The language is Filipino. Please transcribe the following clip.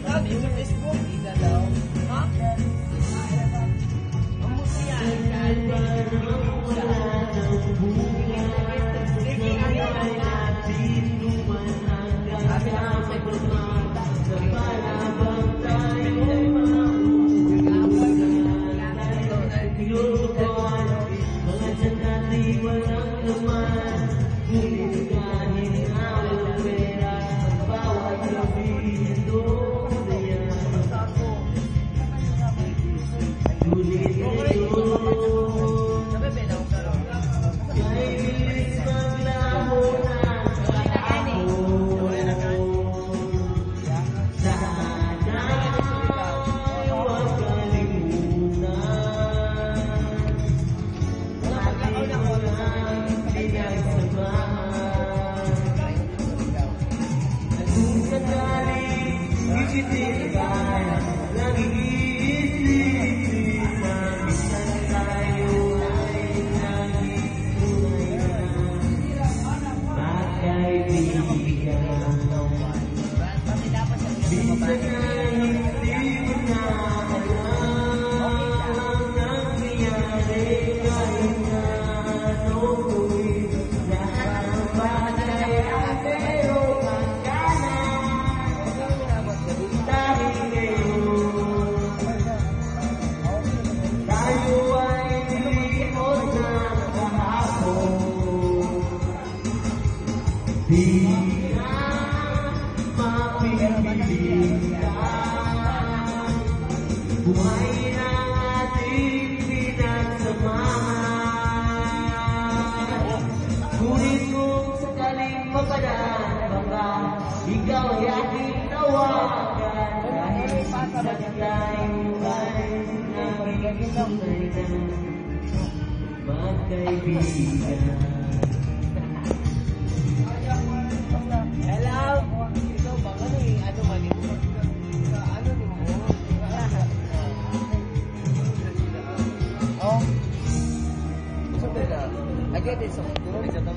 Sabi sa Facebook, isa daw. Ha? Ang muti yan. Sabi na sa buhay na ating pinagsamahan. Ngunit kung sakaling mapadaan baka ikaw ay aking tawagan. Kahit sa tayo ay naging tunay na magkaibigan. Hello? Ito ba ano eh? Ano man ito? Ano mo? Oh. So, I get it.